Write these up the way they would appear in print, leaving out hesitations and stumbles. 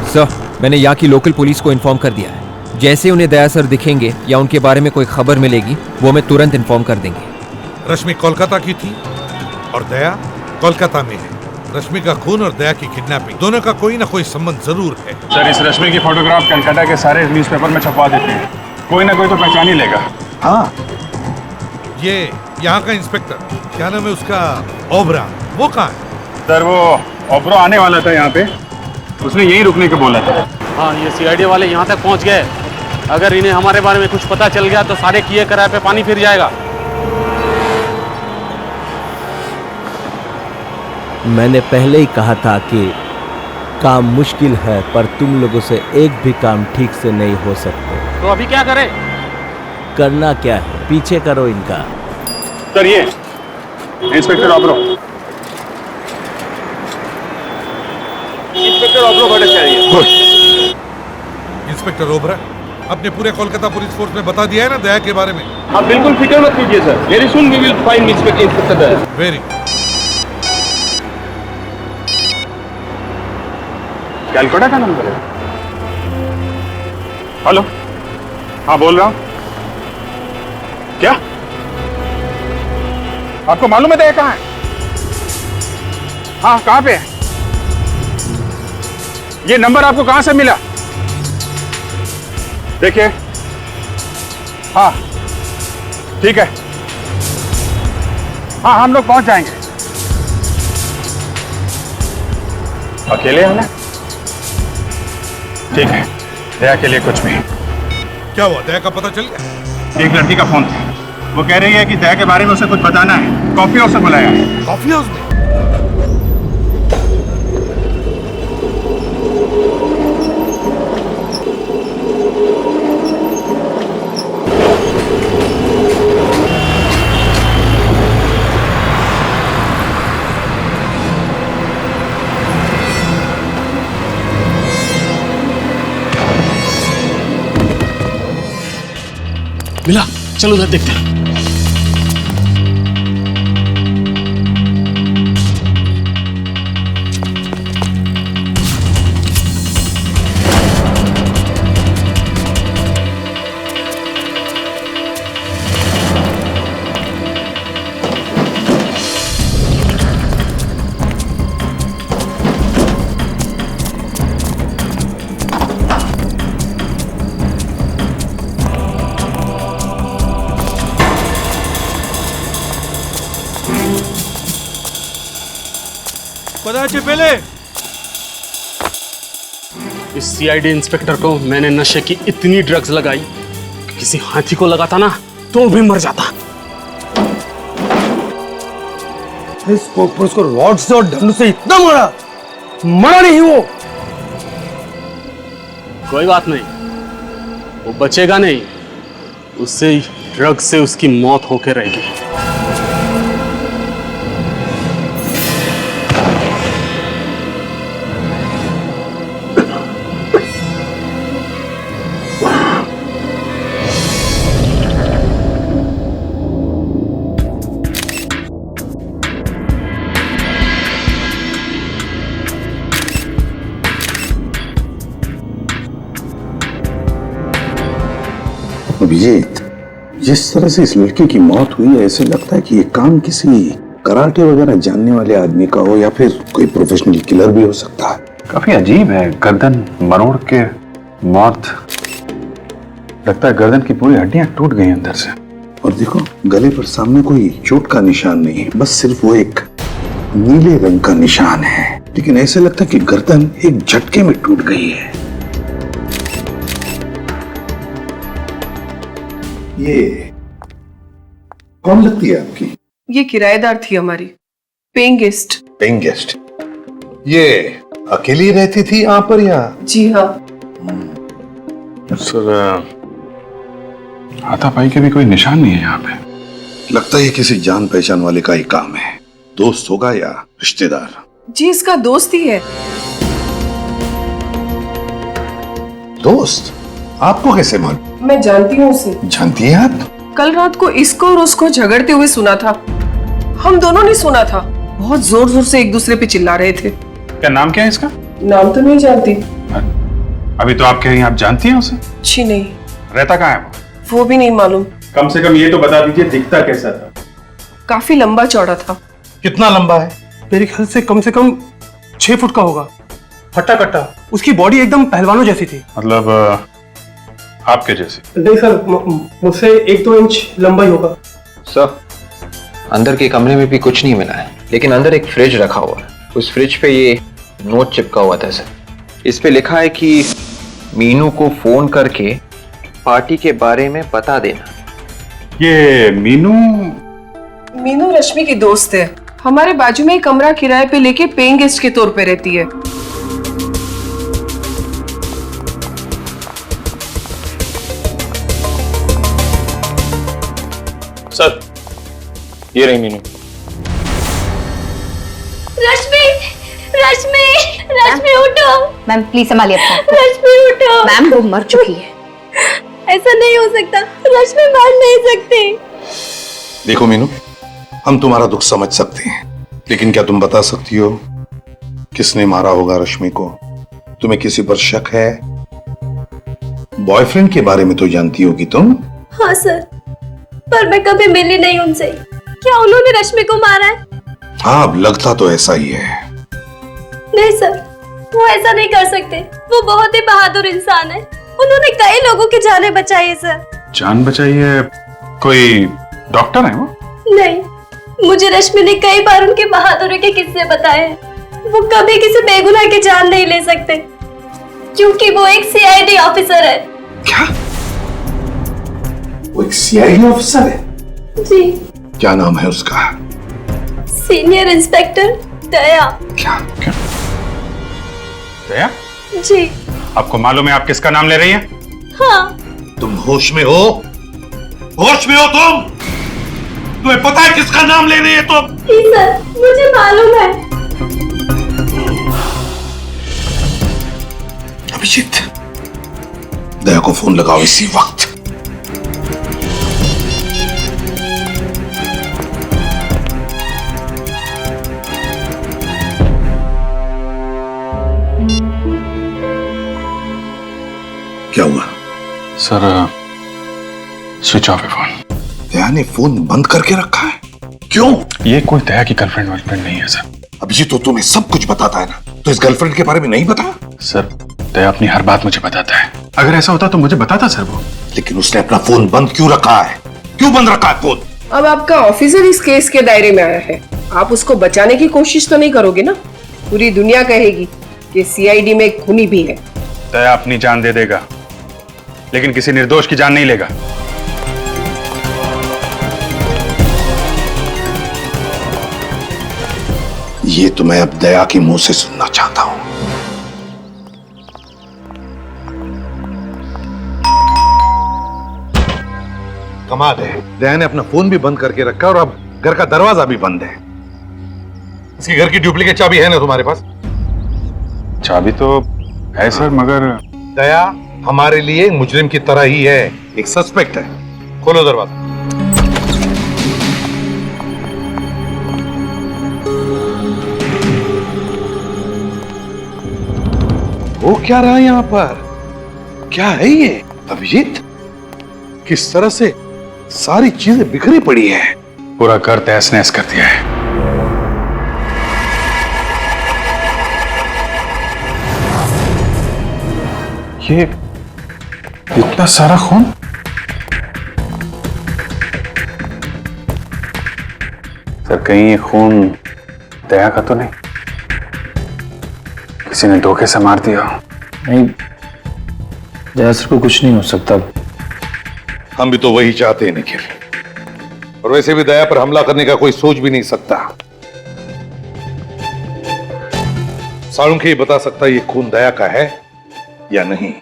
Sir, मैंने यहाँ की लोकल पुलिस को इन्फॉर्म कर दिया है। जैसे उन्हें दया सर दिखेंगे या उनके बारे में कोई खबर मिलेगी, वो हमें तुरंत इन्फॉर्म कर देंगे। रश्मि कोलकाता की थी और दया कोलकाता में है। रश्मि का खून और दया की किडनैपिंग, दोनों का कोई ना कोई संबंध जरूर है। सर, इस रश्मि की फोटोग्राफ कलकत्ता के सारे न्यूज़पेपर में छपवा देते हैं। कोई ना कोई तो पहचान ही लेगा। हाँ, ये यहाँ का इंस्पेक्टर, क्या नाम है उसका, ओबरा, वो कहाँ है? सर, वो ओबरा आने वाला था यहाँ पे, उसने यहीं रुकने को बोला था। हाँ, ये सीआईडी वाले यहाँ तक पहुँच गए। अगर इन्हें हमारे बारे में कुछ पता चल गया तो सारे किए कराए पे पानी फिर जाएगा। मैंने पहले ही कहा था कि काम मुश्किल है, पर तुम लोगों से एक भी काम ठीक से नहीं हो सकते। तो अभी क्या करें? करना क्या है, पीछे करो इनका। सर, ये इंस्पेक्टर ओबरा। इंस्पेक्टर ओबरा बड़े चाहिए। गुड। इंस्पेक्टर ओबरा, अपने पूरे कोलकाता पुलिस फोर्स में बता दिया है ना दया के बारे में? आप बिल्कुल फिक्र मत कीजिए sir. Very soon we will find inspector Daya. Very. Calcutta का नंबर है। हेलो, हाँ बोल रहा हूँ। क्या आपको मालूम है दया कहाँ है? हाँ, कहाँ पे है? ये नंबर आपको कहाँ से मिला? देखिए, हाँ ठीक है, हाँ हम लोग पहुंच जाएंगे। अकेले आना? ठीक है, दया के लिए कुछ भी। क्या हुआ, दया का पता चल गया? एक लड़की का फोन था, वो कह रही है कि दया के बारे में उसे कुछ बताना है। कॉफी हाउस से बुलाया है। कॉफी हाउस में? मिला, चलो उधर देखते हैं। पहले इस सीआईडी इंस्पेक्टर को मैंने नशे की इतनी ड्रग्स लगाई कि किसी हाथी को लगाता ना तो भी मर जाता। उसको रॉड से और डंडों से इतना मारा, मरा नहीं वो। कोई बात नहीं, वो बचेगा नहीं, उससे ड्रग्स से उसकी मौत होके रहेगी। अभिजीत, जिस तरह से इस लड़की की मौत हुई है, ऐसे लगता है कि ये काम किसी कराटे वगैरह जानने वाले आदमी का हो या फिर कोई प्रोफेशनल किलर भी हो सकता है। काफी अजीब है, गर्दन मरोड़ के मौत। लगता है गर्दन की पूरी हड्डियां टूट गई अंदर से। और देखो, गले पर सामने कोई चोट का निशान नहीं है, बस सिर्फ वो एक नीले रंग का निशान है। लेकिन ऐसे लगता है कि गर्दन एक झटके में टूट गई है। ये कौन लगती है आपकी? ये किराएदार थी हमारी, पेइंग गेस्ट। Paying guest? ये अकेली रहती थी यहाँ पर या? जी हाँ। सर, हाथापाई के भी कोई निशान नहीं है यहाँ पे। लगता है ये किसी जान पहचान वाले का ही काम है। दोस्त होगा या रिश्तेदार? जी, इसका दोस्त ही है। दोस्त? आपको कैसे मालूम? मैं जानती हूँ उसे। जानती हैं आप? कल रात को इसको और उसको झगड़ते हुए सुना था। हम दोनों ने सुना था। बहुत जोर जोर से एक दूसरे पे चिल्ला रहे थे। क्या नाम क्या है इसका? नाम तो नहीं जानती। अभी तो आप कह रही हैं आप जानती हैं उसे? जी नहीं, रहता कहाँ है वो भी नहीं मालूम। कम से कम ये तो बता दीजिए दिखता कैसा था? काफी लंबा चौड़ा था। कितना लंबा है? मेरे ख्याल से कम 6 फुट का होगा। हट्टा कट्टा, उसकी बॉडी एकदम पहलवानों जैसी थी। मतलब आपके जैसी? नहीं सर, मुझसे 1-2 इंच लंबा ही होगा। सर, अंदर के कमरे में भी कुछ नहीं मिला है, लेकिन अंदर एक फ्रिज रखा हुआ है। उस फ्रिज पे ये नोट चिपका हुआ था सर। इस पे लिखा है कि मीनू को फोन करके पार्टी के बारे में बता देना। ये मीनू रश्मि की दोस्त है। हमारे बाजू में एक कमरा किराए पे लेके पेइंग गेस्ट के तौर पे रहती है। सर, ये रही मीनू। रश्मि, रश्मि, रश्मि उठो। मैम प्लीज संभालिए अपना। रश्मि उठो। मैम वो मर चुकी है। ऐसा नहीं हो सकता, रश्मि मर नहीं सकती। देखो मीनू, हम तुम्हारा दुख समझ सकते हैं, लेकिन क्या तुम बता सकती हो किसने मारा होगा रश्मि को? तुम्हें किसी पर शक है? बॉयफ्रेंड के बारे में तो जानती होगी तुम। हाँ सर, पर मैं कभी मिली नहीं उनसे। क्या उन्होंने रश्मि को मारा है? हाँ, अब लगता तो ऐसा ही है। नहीं सर, वो ऐसा नहीं कर सकते। वो बहुत ही बहादुर इंसान है। उन्होंने कई लोगों की जानें बचाई है सर। जान बचाई है? कोई डॉक्टर है वो? नहीं, मुझे रश्मि ने कई बार उनके बहादुरी के किस्से बताए हैं। वो कभी किसी बेगुनाह की जान नहीं ले सकते, क्योंकि वो एक सीआईडी ऑफिसर है। क्या? वो एक सीआईडी ऑफिसर है? जी। क्या नाम है उसका? सीनियर इंस्पेक्टर दया। क्या? दया? जी। आपको मालूम है आप किसका नाम ले रही हैं? हाँ। तुम होश में हो? होश में हो तुम? तुम्हें पता है किसका नाम ले रही है तुम? जी सर, मुझे मालूम है। अभिजीत, दया को फोन लगाओ इसी वक्त। क्या हुआ? सर, स्विच ऑफ है फोन। दया ने फोन बंद करके रखा है? क्यों? ये कोई दया की गर्लफ्रेंड वर्लफ्रेंड नहीं है सर। अभिजीत, तो तुम्हें सब कुछ बताता है ना, तो इस गर्लफ्रेंड के बारे में नहीं बता? सर, दया अपनी हर बात मुझे बताता है। अगर ऐसा होता तो मुझे बताता सर वो। लेकिन उसने अपना फोन बंद क्यों रखा है? क्यों बंद रखा है फोन? अब आपका ऑफिसर इस केस के दायरे में आया है, आप उसको बचाने की कोशिश तो नहीं करोगे ना? पूरी दुनिया कहेगी कि सीआईडी में एक खूनी भी है। दया अपनी जान दे देगा, लेकिन किसी निर्दोष की जान नहीं लेगा। ये तो मैं अब दया के मुंह से सुनना चाहता हूं। कमाल है, दया ने अपना फोन भी बंद करके रखा और अब घर का दरवाजा भी बंद है। इसके घर की डुप्लीकेट चाबी है ना तुम्हारे पास? चाबी तो है सर, मगर दया हमारे लिए मुजरिम की तरह ही है, एक सस्पेक्ट है। खोलो दरवाजा। वो क्या रहा यहां पर? क्या है ये अभिजीत? किस तरह से सारी चीजें बिखरी पड़ी है? पूरा घर तहस नहस कर दिया है। ये इतना सारा खून? सर, कहीं ये खून दया का तो नहीं? किसी ने धोखे से मार दिया? नहीं, दया सर को कुछ नहीं हो सकता। हम भी तो वही चाहते हैं निखिल, और वैसे भी दया पर हमला करने का कोई सोच भी नहीं सकता। साळुंखे बता सकता ये खून दया का है या नहीं।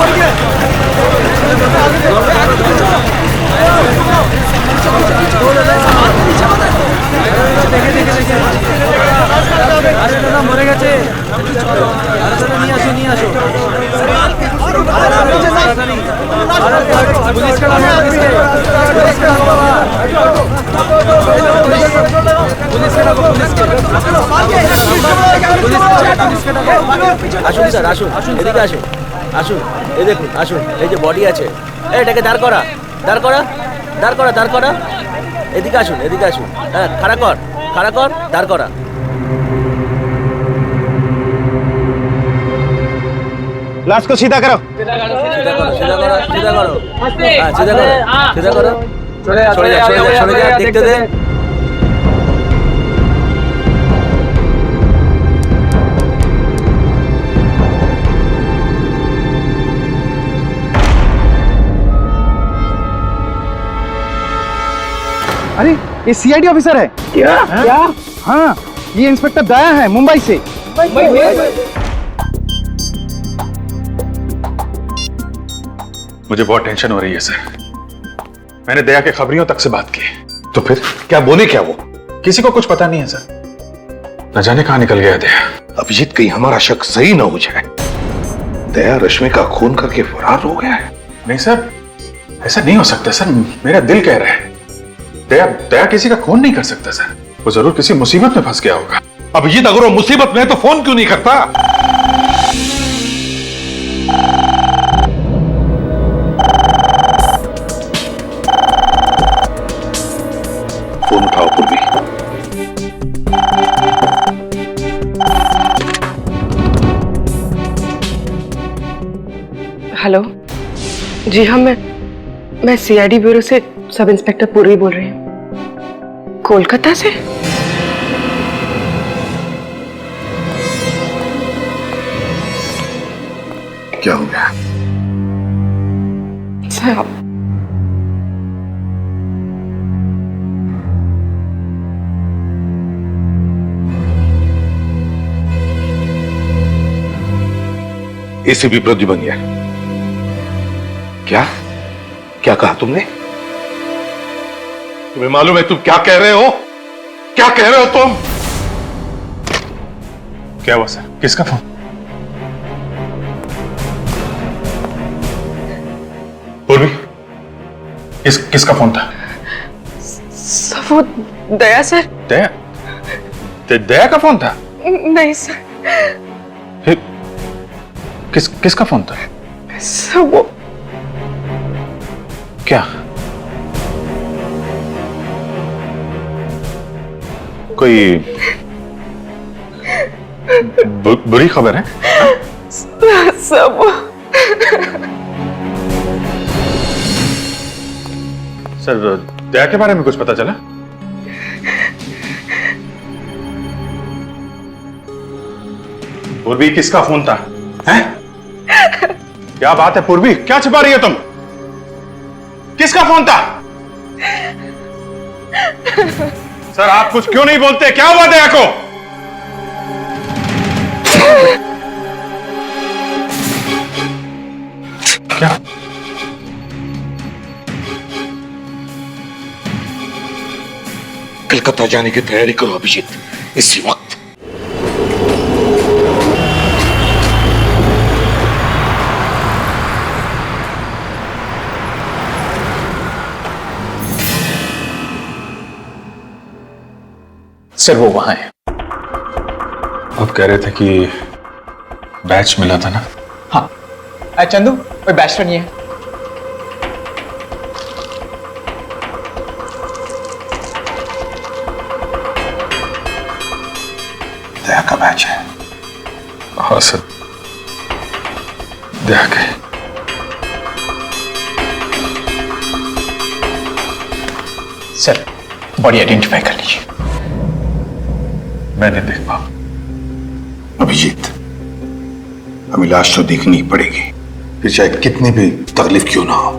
क्या আসুন স্যার, আসুন, এদিকে আসুন, আসুন, এই দেখুন, আসুন, এই যে বডি আছে, এটাকে দাঁড় করা, দাঁড় করা, দাঁড় করা, দাঁড় করা, এদিকে আসুন, এদিকে আসুন, হ্যাঁ, খাড়া কর, দাঁড় করা। लाश को सीधा करो। सीधा करो, सीधा करो, सीधा करो, सीधा करो, हाँ, सीधा करो, सीधा करो, छोड़े जा, देखते दे। अरे ये सीआईडी ऑफिसर है। क्या? हाँ, ये इंस्पेक्टर दया है, मुंबई से। मुझे बहुत टेंशन हो रही है सर। मैंने दया के खबरियों तक से बात की। तो फिर क्या बोले क्या वो? किसी को कुछ पता नहीं है सर। न जाने कहां निकल गया दया। अभिजीत, कहीं हमारा शक सही न हो जाए। दया रश्मि का खून करके फरार हो गया है। नहीं सर, ऐसा नहीं हो सकता सर, मेरा दिल कह रहा है। दया किसी का खून नहीं कर सकता सर। वो जरूर किसी मुसीबत में फंस गया होगा। अभिजीत, अगर वो मुसीबत में है तो फोन क्यों नहीं करता? फोन उठाओ पूर्वी। हेलो जी हाँ, मैं सीआईडी ब्यूरो से सब इंस्पेक्टर पूर्वी बोल रही हूँ। कोलकाता से? क्या हो गया? साहब, एसीपी प्रद्युमन है। क्या क्या कहा तुमने? तुम्हें मालूम है तुम क्या कह रहे हो? क्या कह रहे हो तुम? क्या हुआ सर? किसका फोन? पूर्वी, किसका फोन था? वो दया सर। दया का फोन था? नहीं सर। फिर किसका फोन था? सर वो क्या? कोई बुरी खबर है? सब सर, दया के बारे में कुछ पता चला? पूर्वी, किसका फोन था? हैं? क्या बात है पूर्वी, क्या छिपा रही है तुम? किसका फोन था? सर, आप कुछ क्यों नहीं बोलते? क्या हुआ दया को? क्या? कलकत्ता जाने की तैयारी करो अभिजीत, इसी वक्त। सर, वो वहां है। आप कह रहे थे कि बैच मिला था ना? हाँ, चंदू, कोई बैच तो नहीं है। दया का बैच है। हाँ सर, दया के। सर, बॉडी आइडेंटिफाई कर लीजिए। मैं नहीं देख पाऊं। अभिजीत, हमें लाश तो देखनी ही पड़ेगी, फिर चाहे कितनी भी तकलीफ क्यों ना हो।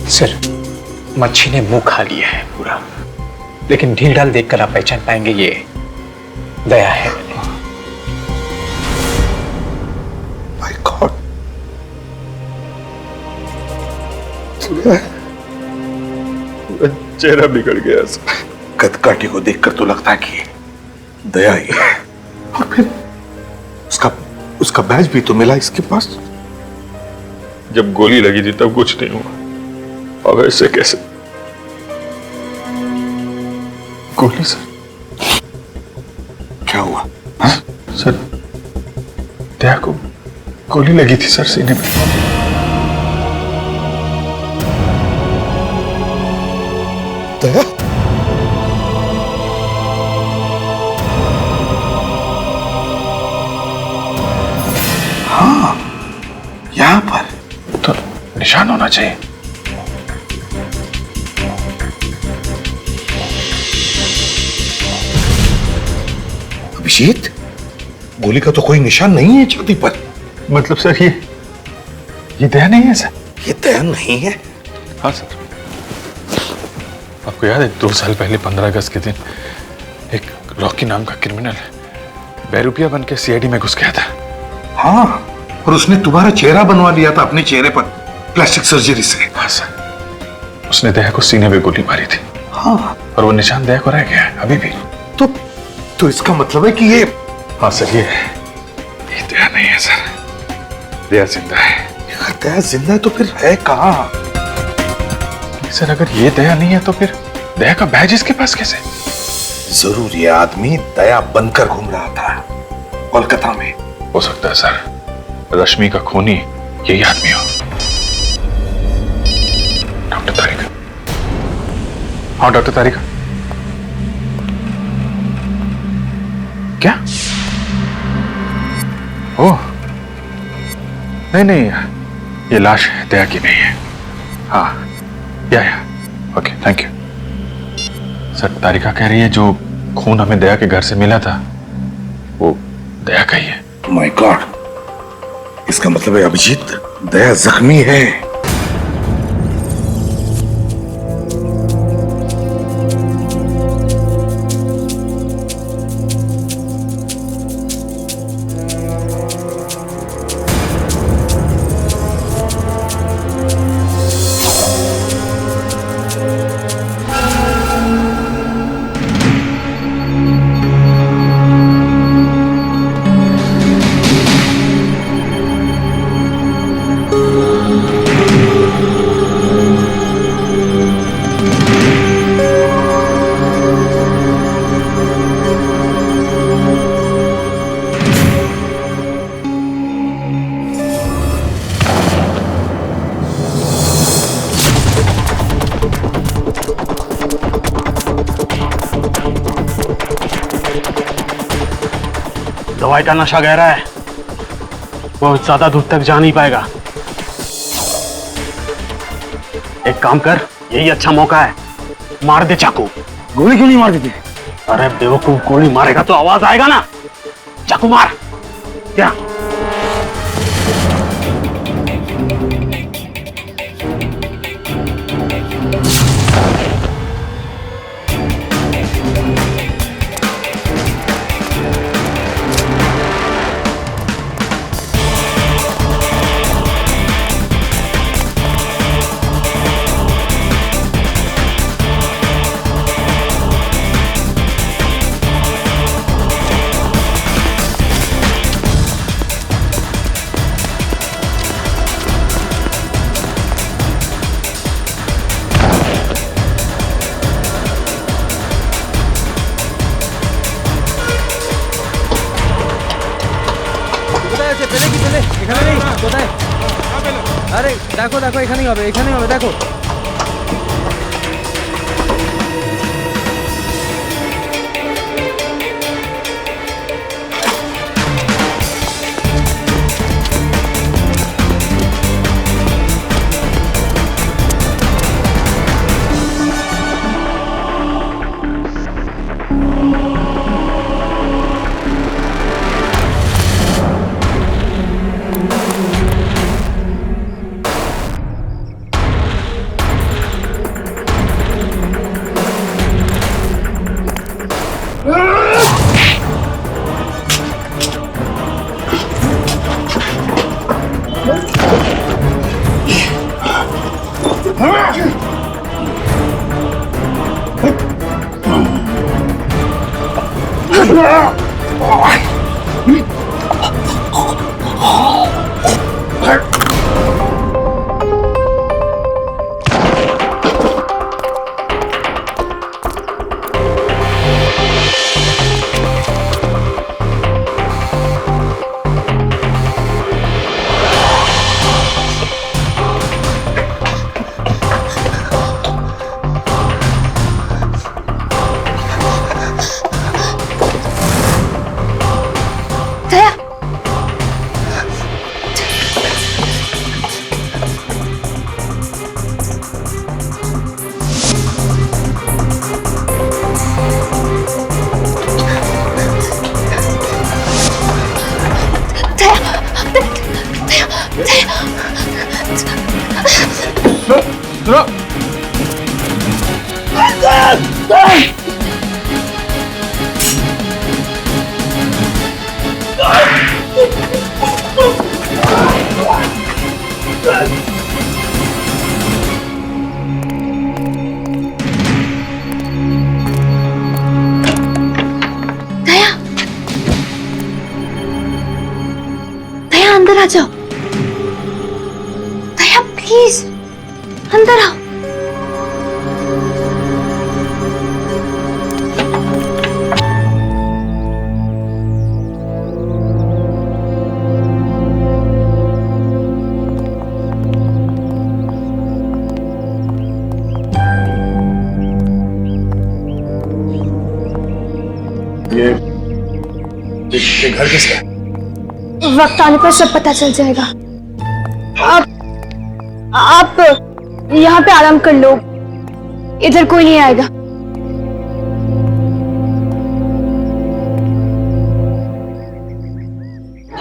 सर, मच्छी ने मुंह खा लिया है पूरा, लेकिन ढील ढाल देखकर आप पहचान पाएंगे ये दया है। माय गॉड, चेहरा बिगड़ गया सर। कदकाठी को देखकर तो लगता है कि दया ही है। और फिर उसका बैज भी तो मिला इसके पास। जब गोली लगी थी तब कुछ नहीं हुआ, अब ऐसे कैसे? गोली सर? क्या हुआ? सर दया को गोली लगी थी सर सीने में। दया? हाँ, यहां पर तो निशान होना चाहिए। अभिजीत, गोली का तो कोई निशान नहीं है छाती पर। मतलब सर ये दया नहीं है सर? ये दया नहीं है? हाँ सर। आपको याद है 2 साल पहले 15 अगस्त के दिन एक रॉकी नाम का क्रिमिनल बेरुपिया बन के सीआईडी में घुस गया था? हाँ, और उसने तुम्हारा चेहरा बनवा लिया था अपने चेहरे पर प्लास्टिक सर्जरी से। हाँ सर, उसने दया को सीने में गोली मारी थी। हाँ, और वो निशान दया को रह गया है अभी भी। तो इसका मतलब है कि ये... हाँ सर, ये दया नहीं है सर, दया जिंदा है। अगर दया जिंदा है तो फिर है कहाँ? सर अगर ये दया नहीं है तो फिर दया का बैज इसके पास कैसे? जरूर ये आदमी दया बनकर घूम रहा था कोलकाता में। हो सकता है सर, रश्मि का खूनी यही आदमी हो। डॉक्टर तारिका। हाँ डॉक्टर तारिका। क्या? ओह नहीं, ये लाश दया की नहीं है। हाँ या ओके, थैंक यू सर। तारिका कह रही है जो खून हमें दया के घर से मिला था वो दया का ही है। माय गॉड, इसका मतलब है अभिजीत दया जख्मी है। दवाई का नशा गहरा है, बहुत ज्यादा दूर तक जा नहीं पाएगा। एक काम कर, यही अच्छा मौका है, मार दे चाकू। गोली क्यों नहीं मार देते? अरे बेवकूफ, गोली मारेगा तो आवाज आएगा ना। चाकू मार। क्या? আরে দেখো দেখো এখানেই হবে দেখো। अंदर आ जाओ। दया प्लीज अंदर आओ। ये घर किसका है? वक्त आने पर सब पता चल जाएगा। आप यहाँ पे आराम कर लो, इधर कोई नहीं आएगा।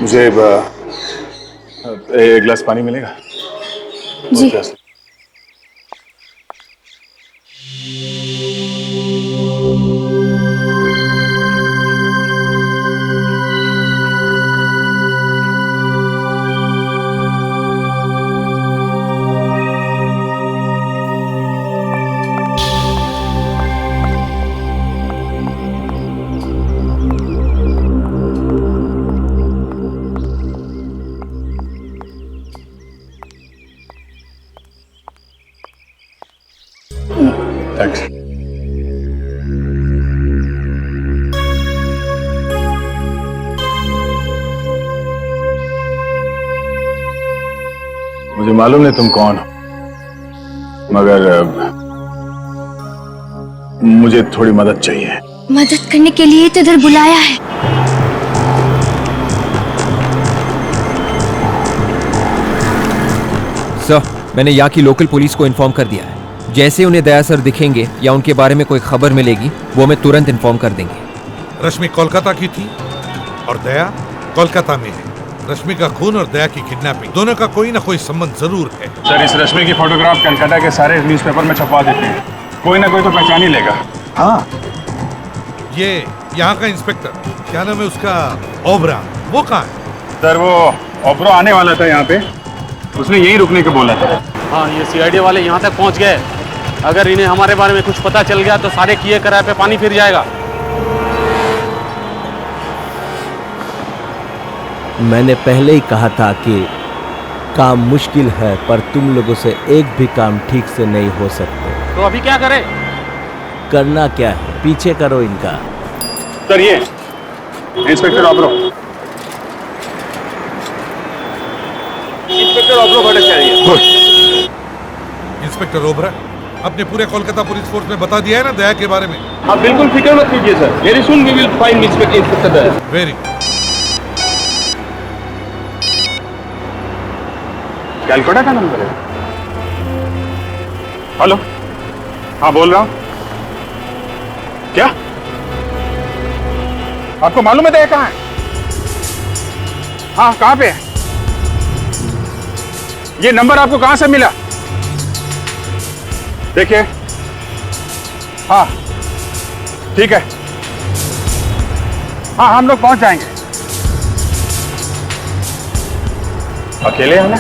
मुझे एक गिलास पानी मिलेगा? जी। थैंक्स। मुझे मालूम नहीं तुम कौन हो, मगर मुझे थोड़ी मदद चाहिए। मदद करने के लिए तो इधर बुलाया है। सर, मैंने यहाँ की लोकल पुलिस को इन्फॉर्म कर दिया है। जैसे उन्हें दया सर दिखेंगे या उनके बारे में कोई खबर मिलेगी, वो हमें तुरंत इन्फॉर्म कर देंगे। रश्मि कोलकाता की थी और दया कोलकाता में है। रश्मि का खून और दया की किडनैपिंग, दोनों का कोई ना कोई संबंध जरूर है। सर, इस रश्मि की फोटोग्राफ कलकत्ता के सारे न्यूज़पेपर में छपवा देते हैं, कोई ना कोई तो पहचान ही लेगा। हाँ, ये यहाँ का इंस्पेक्टर, क्या नाम है उसका, ओबरा, वो कहाँ है? सर, वो ओबरा आने वाला था यहाँ पे, उसने यहीं रुकने को बोला था। हाँ, ये सीआईडी वाले यहाँ तक पहुँच गए। अगर इन्हें हमारे बारे में कुछ पता चल गया तो सारे किए कराए पे पानी फिर जाएगा। मैंने पहले ही कहा था कि काम मुश्किल है, पर तुम लोगों से एक भी काम ठीक से नहीं हो सकते। तो अभी क्या करें? करना क्या है, पीछे करो इनका। सर, ये inspector Obra, inspector Obra Bhattacharya. Good. Inspector Obra, अपने पूरे कोलकाता पुलिस फोर्स में बता दिया है ना दया के बारे में? आप बिल्कुल फिक्र मत कीजिए sir, very soon we will find inspector Daya. Very. Calcutta का नंबर है। हेलो, हाँ बोल रहा हूँ। क्या आपको मालूम है दया कहाँ है? हाँ, कहाँ पे है? ये नंबर आपको कहाँ से मिला? देखिए, हाँ ठीक है, हाँ हम लोग पहुंच जाएंगे। अकेले आना?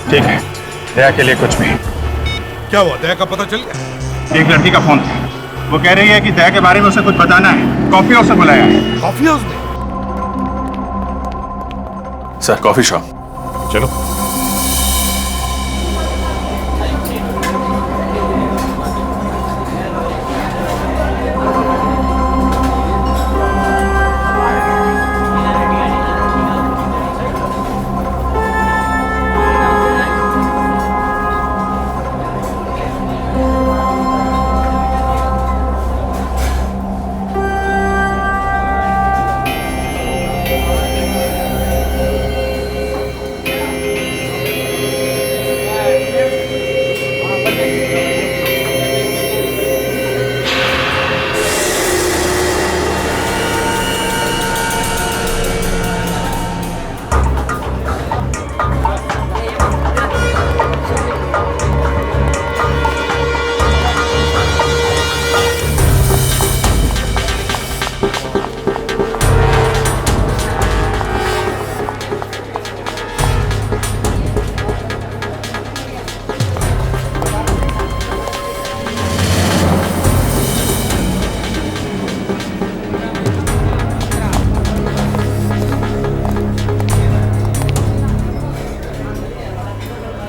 ठीक है, दया के लिए कुछ भी। क्या हुआ, दया का पता चल गया? एक लड़की का फोन था, वो कह रही है कि दया के बारे में उसे कुछ बताना है। कॉफी हाउस से बुलाया है। कॉफी हाउस में? Sir coffee shop. चलो।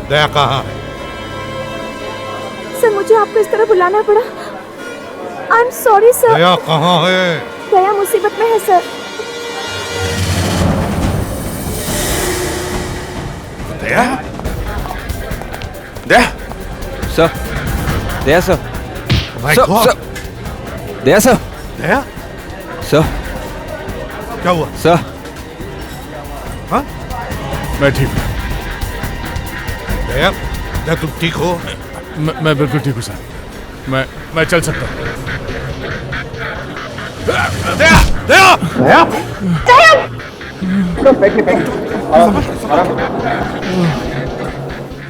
दया कहाँ है? सर मुझे आपको इस तरह बुलाना पड़ा। I am sorry sir. Daya कहाँ है? दया मुसीबत में है sir. Daya? Daya sir, Daya sir, My sir, God. Sir, Daya sir, Daya? Sir, क्या हुआ? सर, हाँ? मैं ठीक हूँ। दया, क्या तुम ठीक हो? मैं बिल्कुल ठीक हूँ सर। मैं चल सकता हूँ। दया! दया! दया!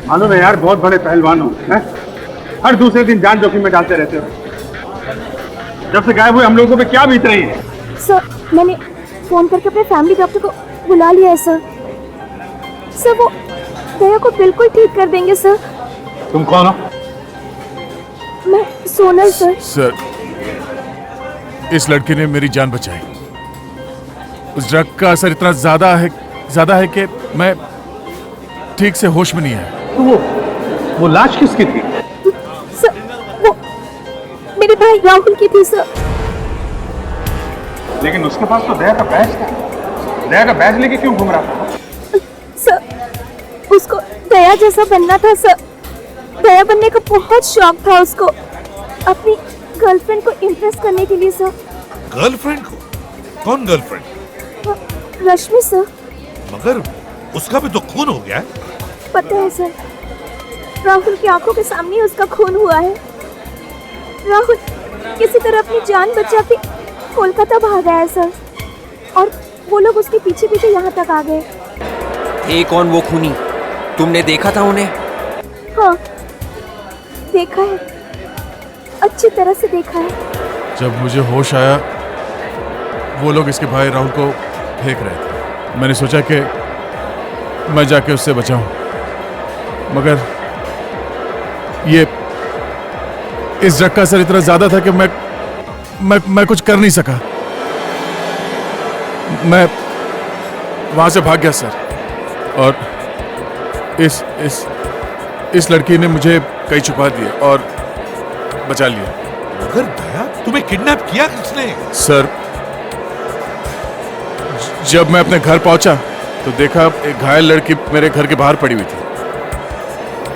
मालूम है यार, बहुत बड़े पहलवान हो, हैं? हर दूसरे दिन जान जोखिम में डालते रहते हो। जब से गायब हुए हम लोगों पे क्या बीत रही है? सर मैंने फोन करके अपने फैमिली डॉक्टर को बुला लिया है सर। सर वो दया को बिल्कुल ठीक कर देंगे सर। तुम कौन हो? मैं सोनल सर। सर इस लड़के ने मेरी जान बचाई। उस ड्रग का असर इतना ज्यादा है कि मैं ठीक से होश में नहीं आया। तो वो लाश किसकी थी? सर वो मेरे भाई राहुल की थी सर। लेकिन उसके पास तो दया का बैज था। दया का बैज लेके क्यों घूम रहा था? सर उसको दया जैसा बनना था सर। दया बनने का बहुत शौक था उसको, अपनी गर्लफ्रेंड को इम्प्रेस करने के लिए सर। गर्लफ्रेंड को? कौन गर्लफ्रेंड? रश्मि सर। मगर उसका भी तो खून हो गया है। पता है सर, राहुल की आंखों के सामने उसका खून हुआ है। राहुल किसी तरह अपनी जान बचा के कोलकाता भागा है सर, और वो लोग उसके पीछे पीछे यहाँ तक आ गए। एक कौन वो खूनी? तुमने देखा था उन्हें? हाँ देखा है, अच्छी तरह से देखा है। जब मुझे होश आया वो लोग इसके भाई राहुल को फेंक रहे थे। मैंने सोचा कि मैं जाके उससे बचाऊं, मगर ये इस ड्रग का असर इतना ज्यादा था कि मैं कुछ कर नहीं सका। मैं वहां से भाग गया सर, और इस लड़की ने मुझे कहीं छुपा दिया और बचा लिया। मगर दया, तुम्हें किडनैप किया किसने? सर जब मैं अपने घर पहुंचा तो देखा एक घायल लड़की मेरे घर के बाहर पड़ी हुई थी।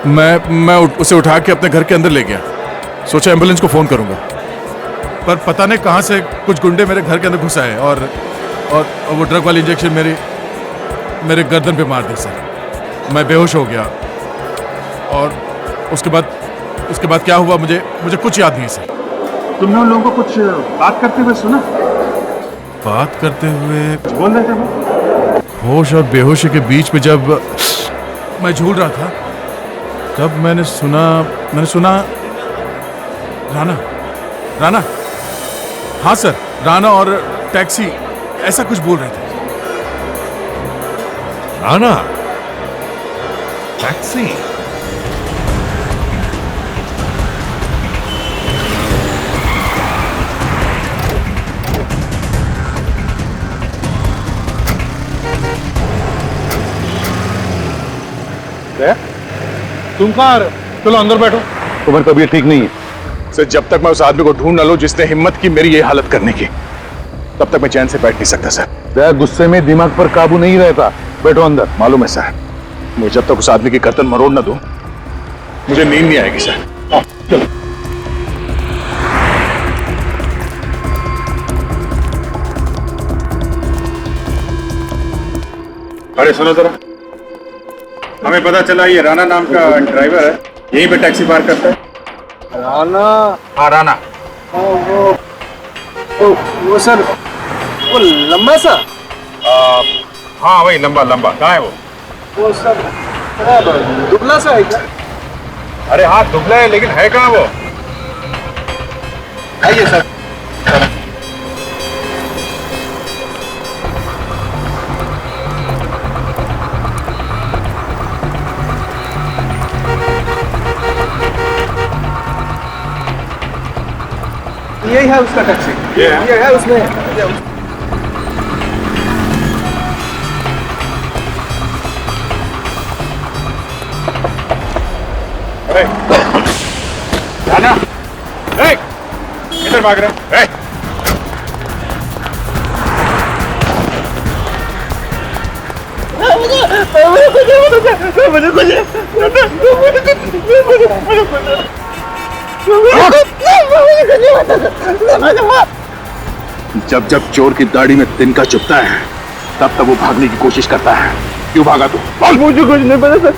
मैं उसे उठा के अपने घर के अंदर ले गया। सोचा एम्बुलेंस को फोन करूंगा, पर पता नहीं कहां से कुछ गुंडे मेरे घर के अंदर घुस आए और वो ड्रग वाली इंजेक्शन मेरे गर्दन पे मार दी सर। मैं बेहोश हो गया, और उसके बाद क्या हुआ मुझे कुछ याद नहीं सर। तुमने उन लोगों को कुछ बात करते हुए सुना? बात करते हुए बोल रहे थे वो? होश और बेहोशी के बीच में जब मैं झूल रहा था, तब मैंने सुना राना, हाँ सर, राना और टैक्सी ऐसा कुछ बोल रहे थे। राना? टैक्सी? तुम कहाँ आ रहे हो? चलो अंदर बैठो। तुम्हारी तबीयत ठीक नहीं है सर। जब तक मैं उस आदमी को ढूंढ न लूं जिसने हिम्मत की मेरी ये हालत करने की, तब तक मैं चैन से बैठ नहीं सकता सर। दया गुस्से में दिमाग पर काबू नहीं रहता। बैठो अंदर। मालूम है सर, मैं जब तक उस आदमी की गर्दन मरोड़ न दूं मुझे नींद नहीं आएगी सर। चलो। अरे सुनो जरा, हमें पता चला ये राणा नाम का ड्राइवर है, यहीं पे टैक्सी पार्क करता है। राणा? हाँ राणा। वो सर, वो लंबा सा? हाँ वही लंबा लंबा। कहाँ है वो सर दुबला सा है क्या? अरे हाँ दुबला है, लेकिन है कहाँ वो? आइए सर। यही है उसका टैक्सी। ये है उसमें। राणा, किधर भाग रहे? जब जब चोर की दाढ़ी में तिनका चुभता है तब तब वो भागने की कोशिश करता है। क्यों भागा तू? मुझे कुछ नहीं पता सर।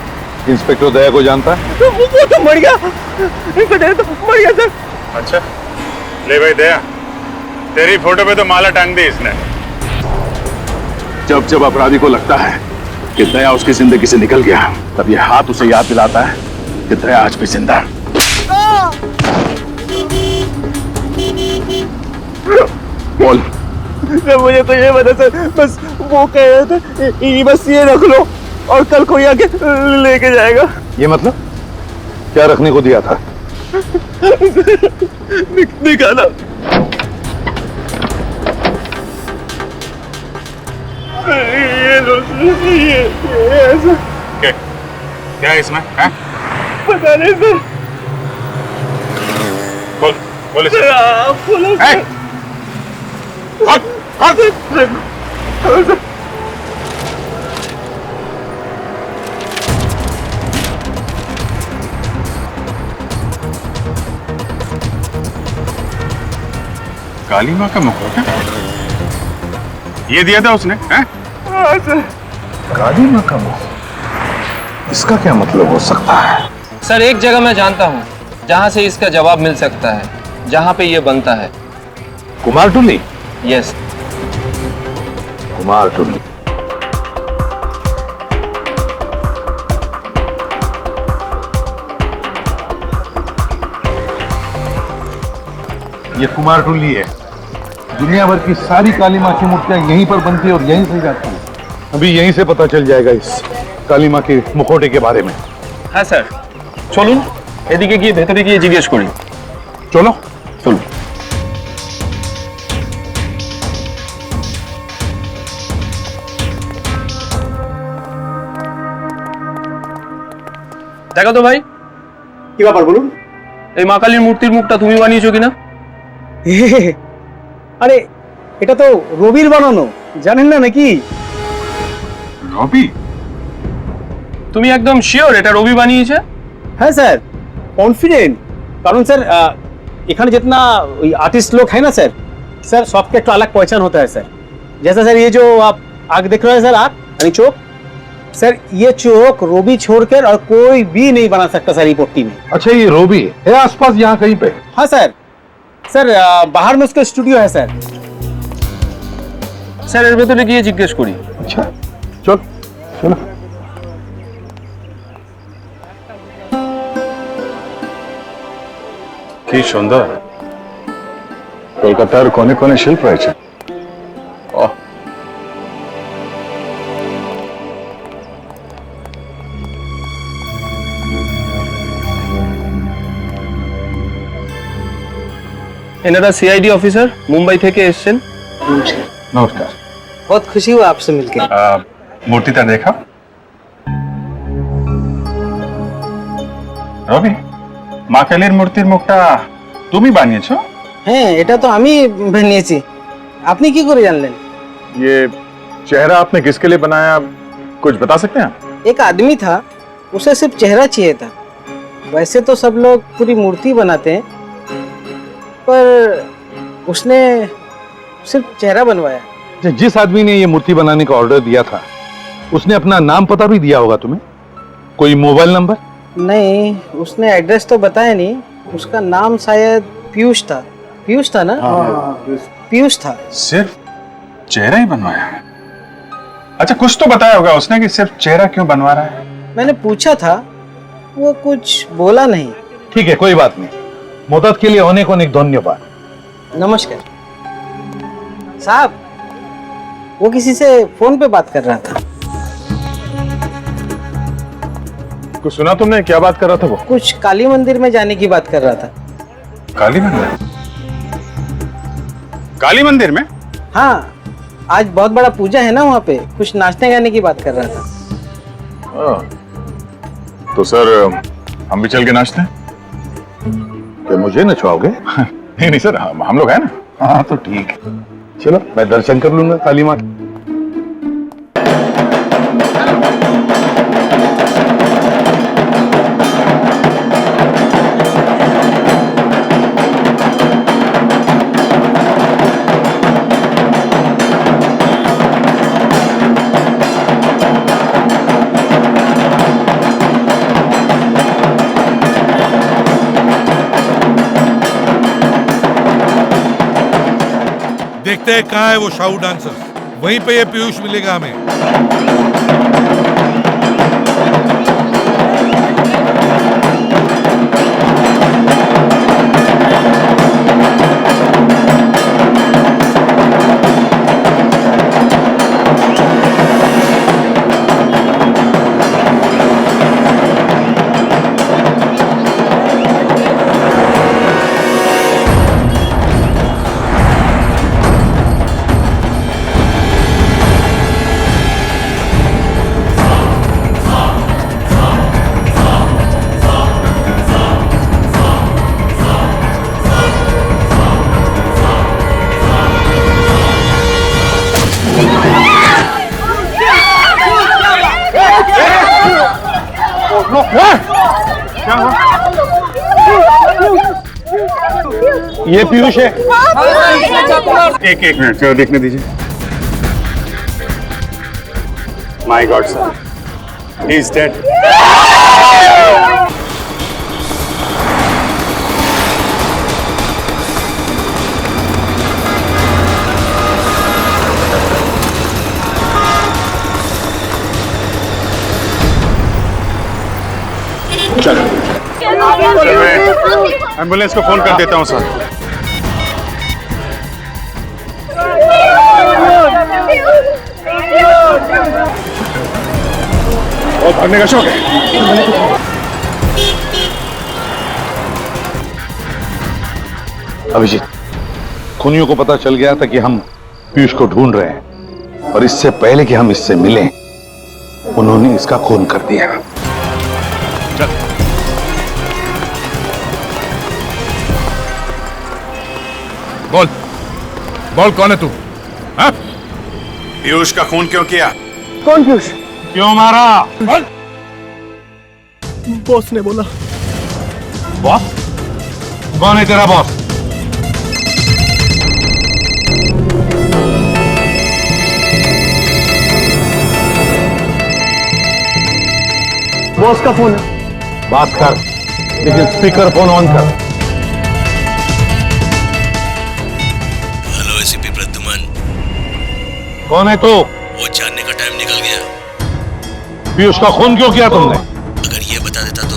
इंस्पेक्टर दया को जानता है? वो तो मर गया। इंस्पेक्टर तो मर गया सर। अच्छा ले भाई दया, तेरी फोटो पे तो माला टांग दी इसने। जब जब अपराधी को लगता है कि दया उसकी जिंदगी से निकल गया, तब ये हाथ उसे याद दिलाता है कि दया आज भी जिंदा है। बोल। मुझे तो ये पता सर, बस वो कह रहे थे बस ये रख लो और कल कोई आके लेके जाएगा। ये मतलब क्या रखने को दिया था? निकाला। ये ऐसा क्या है इसमें? है? पता नहीं सर। बोल इसे। बोलो सर। काली माँ का मुखौटा ये दिया था उसने? हैं? काली माँ का मुख? इसका क्या मतलब हो सकता है? सर एक जगह मैं जानता हूँ जहाँ से इसका जवाब मिल सकता है, जहाँ पे ये बनता है। कुमार टुल्ली? यस। कुमार टुल्ली। ये कुमार टुल्ली है। दुनिया भर की सारी काली माँ की मूर्तियां यहीं पर बनती है और यहीं से जाती है। अभी यहीं से पता चल जाएगा इस काली माँ के मुखौटे के बारे में। हाँ सर, চলুন এদিকে গিয়ে ভেতরে গিয়ে জিজ্ঞেস করি। চলো চলুন। দেখো তো ভাই, কি ব্যাপার বলুন? এই মা কালীর মূর্তির মুখটা তুমি বানিয়েছো কিনা? আরে এটা তো রবির বানানো, জানেন না নাকি? রবি? তুমি একদম শিওর এটা রবি বানিয়েছে? हाँ सर, कॉन्फिडेंट। कारण सर इखाने जितना आर्टिस्ट लोग है ना सर, सर सबके एक अलग पहचान होता है सर। जैसा सर ये जो आप आग देख रहे हैं सर, आग यानी चौक, सर ये चौक रोबी छोड़कर और कोई भी नहीं बना सकता सर ये पट्टी में। अच्छा ये रोबी है आसपास यहाँ कहीं पे? हाँ सर, सर बाहर में उसका स्टूडियो है सर। স্যার এর ভেতরে গিয়ে জিজ্ঞেস করি। अच्छा चल चलो। কি সুন্দর কলকাতার কোনে কোনে শিল্প রয়েছে। এনারা সিআইডি অফিসার মুম্বাই থেকে এসেছেন। নমস্কার। बहुत खुशी हुआ आपसे मिलकर। মূর্তিটা দেখা। রবি মা কালীর মূর্তির মুখটা তুমি বানিয়েছো? হ্যাঁ, এটা তো আমি বানিয়েছি। আপনি কি করে জানলেন? ये चेहरा आपने किसके लिए बनाया, कुछ बता सकते हैं? एक आदमी था, उसे सिर्फ चेहरा चाहिए था। वैसे तो सब लोग पूरी मूर्ति बनाते हैं, पर उसने सिर्फ चेहरा बनवाया। जिस आदमी ने ये मूर्ति बनाने का ऑर्डर दिया था उसने अपना नाम पता भी दिया होगा तुम्हें? कोई मोबाइल नंबर? नहीं, उसने एड्रेस तो बताया नहीं। उसका नाम शायद पीयूष था। पीयूष था ना? पीयूष था। सिर्फ चेहरा ही बनवाया है? अच्छा, कुछ तो बताया होगा उसने कि सिर्फ चेहरा क्यों बनवा रहा है? मैंने पूछा था, वो कुछ बोला नहीं। ठीक है, कोई बात नहीं। मदद के लिए अनेक अनेक धन्यवाद। नमस्कार साहब। वो किसी से फोन पे बात कर रहा था। कुछ सुना तुमने? क्या बात कर रहा था वो? कुछ काली मंदिर में जाने की बात कर रहा था। काली मंदिर? काली मंदिर में? हाँ, आज बहुत बड़ा पूजा है ना वहाँ पे। कुछ नाचने गाने की बात कर रहा था। तो सर हम भी चल के नाचते हैं? क्या मुझे नचवाओगे? नहीं नहीं सर, हम लोग हैं ना। हाँ तो ठीक है, चलो मैं दर्शन कर लूंगा काली माँ। देखते हैं कहाँ है वो शाहू डांसर। वहीं पे ये पीयूष मिलेगा हमें। ये पीयूष है। एक मिनट जरा देखने दीजिए। My God sir, he is dead. चलो मैं एम्बुलेंस को फोन कर देता हूँ सर। और भागने का शौक है? अभिजीत, खूनियों को पता चल गया था कि हम पीयूष को ढूंढ रहे हैं, और इससे पहले कि हम इससे मिलें उन्होंने इसका खून कर दिया। बोल बोल, कौन है तू? हाँ? पीयूष का खून क्यों किया? कौन पीयूष? क्यों मारा? बॉस ने बोला। बॉस? कौन है तेरा बॉस? बॉस का फोन है। बात कर, लेकिन स्पीकर फोन ऑन कर। Hello ACP Pradyuman. कौन है तू? वो जानने का टाइम निकल गया। पीयूष का खून क्यों किया तुमने? अगर ये बता देता तो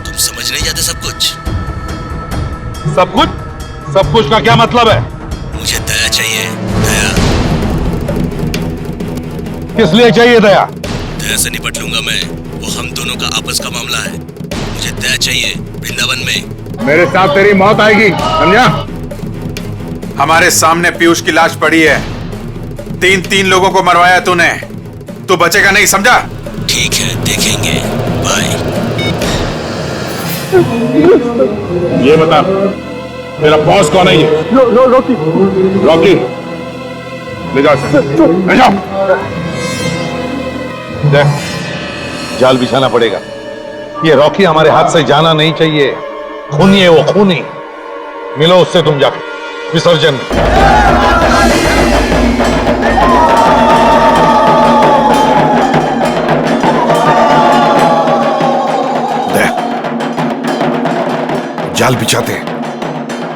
तुम समझ नहीं जाते सब कुछ। सब कुछ? सब कुछ का क्या मतलब है? मुझे दया चाहिए, दया। किस लिए चाहिए दया? दया से निपट लूंगा मैं, वो हम दोनों का आपस का मामला है। मुझे दया चाहिए वृंदावन में। मेरे साथ तेरी मौत आएगी, समझा? हमारे सामने पीयूष की लाश पड़ी है। तीन लोगों को मरवाया तूने, तू बचेगा नहीं, समझा? ठीक है, देखेंगे। बाय। ये बता, तेरा बॉस कौन है? ये रॉकी। रॉकी, ले जाओ इसे, ले जाओ। देख, जाल बिछाना पड़ेगा। ये रॉकी हमारे हाथ से जाना नहीं चाहिए। खूनी है वो, खूनी। मिलो उससे तुम जाके विसर्जन। देख, जाल बिछाते हैं,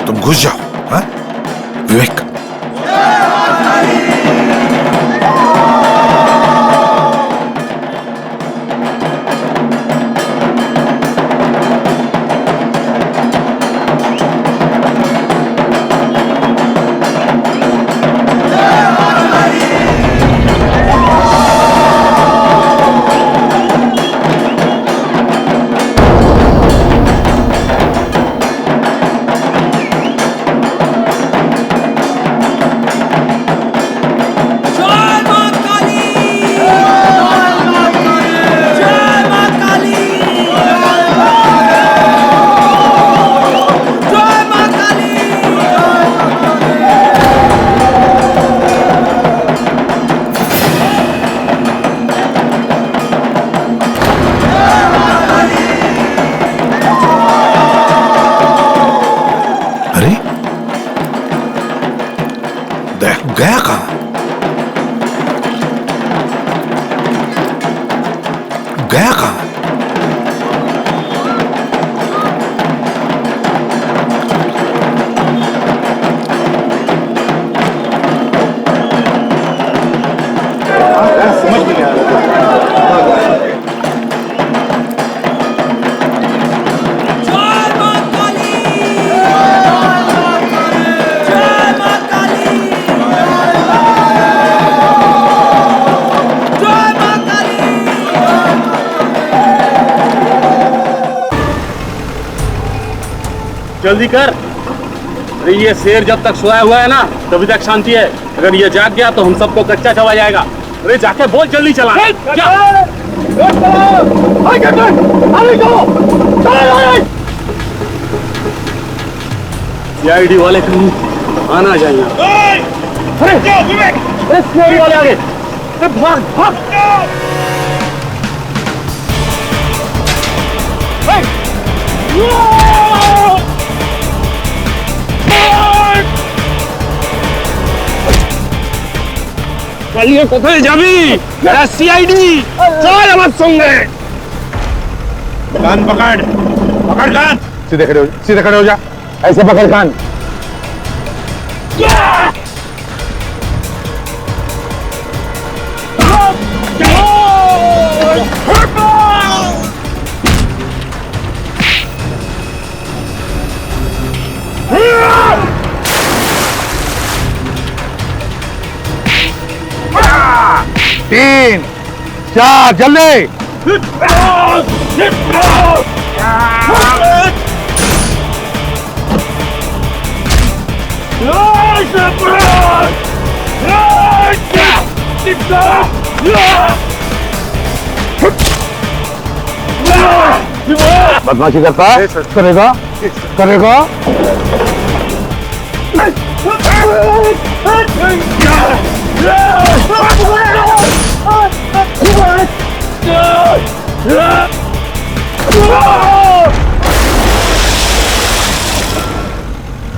तुम घुस जाओ। हाँ, विवेक। गया कहां? गया कहां? समझ में नहीं आ रहा। जल्दी कर। अरे ये शेर जब तक सोया हुआ है ना तभी तक शांति है। अगर ये जाग गया तो हम सबको कच्चा चबा जाएगा। अरे जाके बोल जल्दी चला। सीआईडी वाले कहीं आना चाहिए। अरे सीआईडी वाले आगे। भाग भाग। কালিয়ে কোথায় যাবি? সিআইডি চল আমার সঙ্গে। कान पकड़, पकड़ कान। सीधे खड़े हो, सीधे खड़े हो जा। ऐसे पकड़ कान। तीन, चार, जल्दी। बदमाशी करता है? करेगा, करेगा।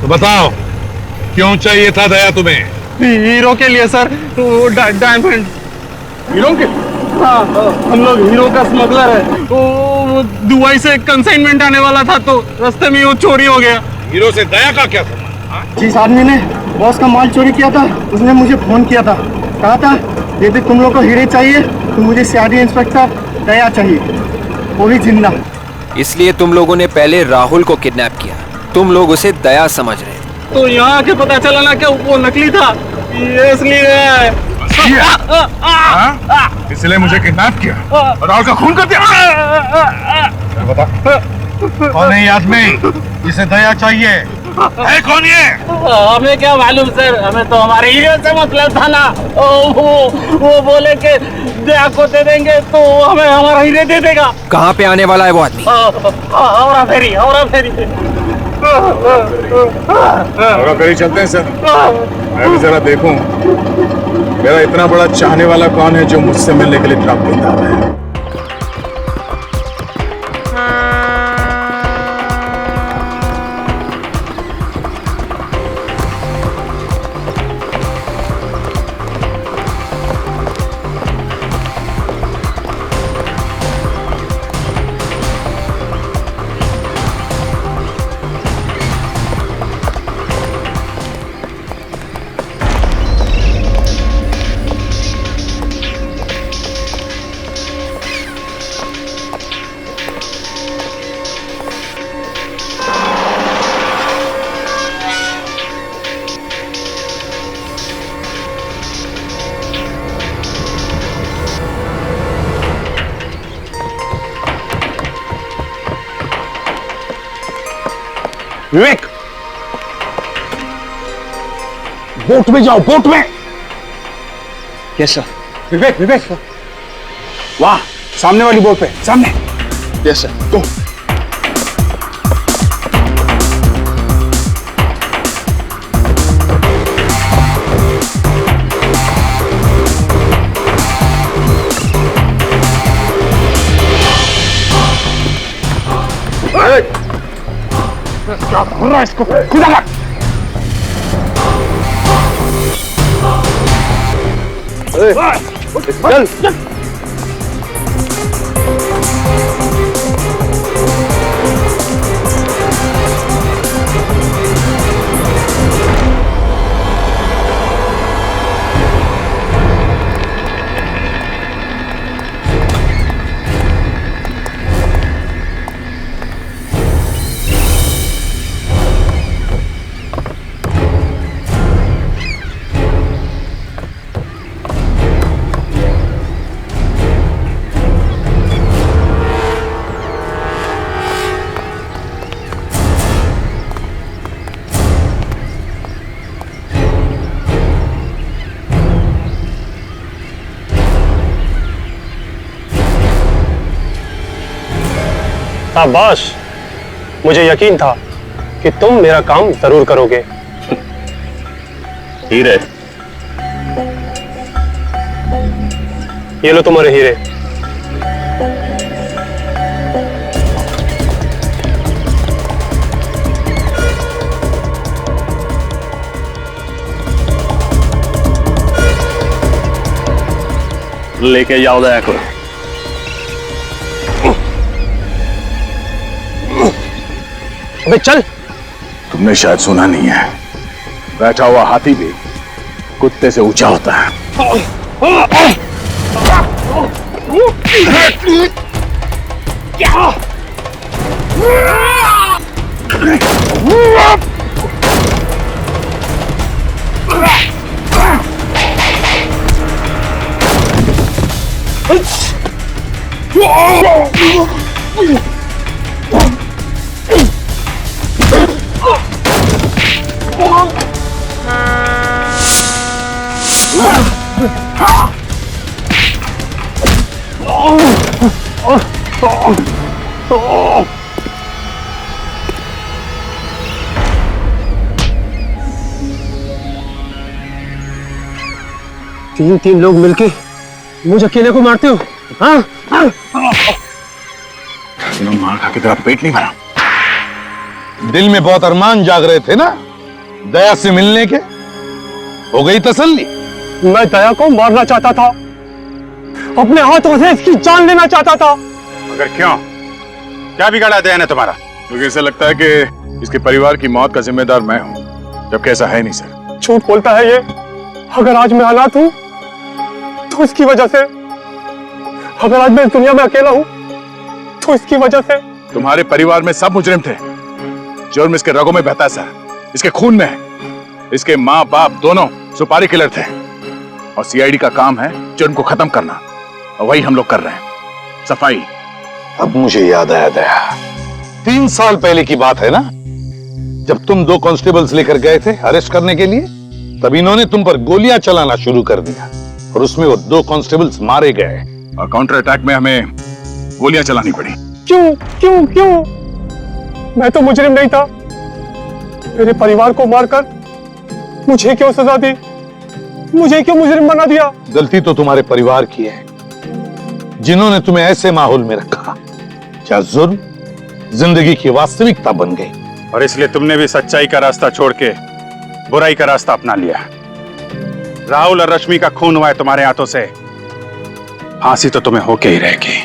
तो बताओ क्यों चाहिए था दया तुम्हें? हीरो के लिए सर। डायमंड हीरो के? हाँ, हम लोग हीरो का स्मगलर है। वो दुबई से कंसाइनमेंट आने वाला था तो रास्ते में वो चोरी हो गया। हीरो से दया का क्या संबंध? जिस आदमी ने बॉस का माल चोरी किया था उसने मुझे फोन किया था। कहा था यदि तुम लोग को हीरे चाहिए तो मुझे सीआईडी इंस्पेक्टर दया चाहिए, वो भी जिंदा। इसलिए तुम लोगों ने पहले राहुल को किडनैप किया। तुम लोग उसे दया समझ रहे थे। तो यहाँ आके पता चला ना कि वो नकली था, इसलिए इसलिए मुझे किडनैप किया और राहुल का खून कर दिया। बता कौन है ये आदमी जिसे दया चाहिए? है कौन ये? हमें क्या मालूम सर, हमें तो हमारे हीरे से मतलब था ना। वो बोले कि दया को दे देंगे तो हमें हमारा हीरे दे देगा। कहाँ पे आने वाला है वो आदमी? हमारा फेरी, हमारा फेरी। और करीब चलते हैं सर, मैं भी जरा देखूं मेरा इतना बड़ा चाहने वाला कौन है जो मुझसे मिलने के लिए इतना बेताब है। विवेक, बोट में जाओ, बोट में। Yes sir. विवेक, विवेक, वाह, सामने वाली बोट पे, सामने। Yes sir. गो। क्या कर रहा है इसको? खुदा लग। चल चल। शाबाश, मुझे यकीन था कि तुम मेरा काम जरूर करोगे। हीरे, ये लो तुम्हारे हीरे। लेके जाओ दया को। अबे चल। तुमने शायद सुना नहीं है, बैठा हुआ हाथी भी कुत्ते से ऊंचा होता है। तीन लोग मिलके मुझे अकेले को मारते हो? हाँ? मार खा के तेरा पेट नहीं भरा? दिल में बहुत अरमान जाग रहे थे ना दया से मिलने के, हो गई तसल्ली? मैं दया को मारना चाहता था, अपने हाथों से इसकी जान लेना चाहता था। मगर क्यों? क्या बिगाड़ा दया ने तुम्हारा? मुझे ऐसा लगता है कि इसके परिवार की मौत का जिम्मेदार मैं हूं, जबकि ऐसा है नहीं सर। झूठ बोलता है ये। अगर आज मैं अनाथ हूं तो इसकी वजह से, अगर आज मैं इस दुनिया में अकेला हूं तो इसकी वजह से। तुम्हारे परिवार में सब मुजरिम थे, जुर्म इसके रगों में बहता सर, इसके खून में है। इसके माँ बाप दोनों सुपारी किलर थे और सीआईडी का काम है जुर्म को खत्म करना, और वही हम लोग कर रहे हैं, सफाई। अब मुझे याद आया दया, 3 साल पहले की बात है ना, जब तुम 2 कांस्टेबल्स लेकर गए थे अरेस्ट करने के लिए, तब इन्होंने तुम पर गोलियां चलाना शुरू कर दिया और उसमें वो 2 कांस्टेबल्स मारे गए और काउंटर अटैक में हमें गोलियां चलानी पड़ी। क्यों क्यों क्यों? मैं तो मुजरिम नहीं था। मेरे परिवार को मारकर मुझे क्यों सजा दी? मुझे क्यों मुजरिम बना दिया? गलती तो तुम्हारे परिवार की है, जिन्होंने तुम्हें ऐसे माहौल में रखा क्या जुर्म जिंदगी की वास्तविकता बन गई। और इसलिए तुमने भी सच्चाई का रास्ता छोड़ के बुराई का रास्ता अपना लिया। राहुल और रश्मि का खून हुआ है तुम्हारे हाथों से, फांसी तो तुम्हें होके ही रहेगी।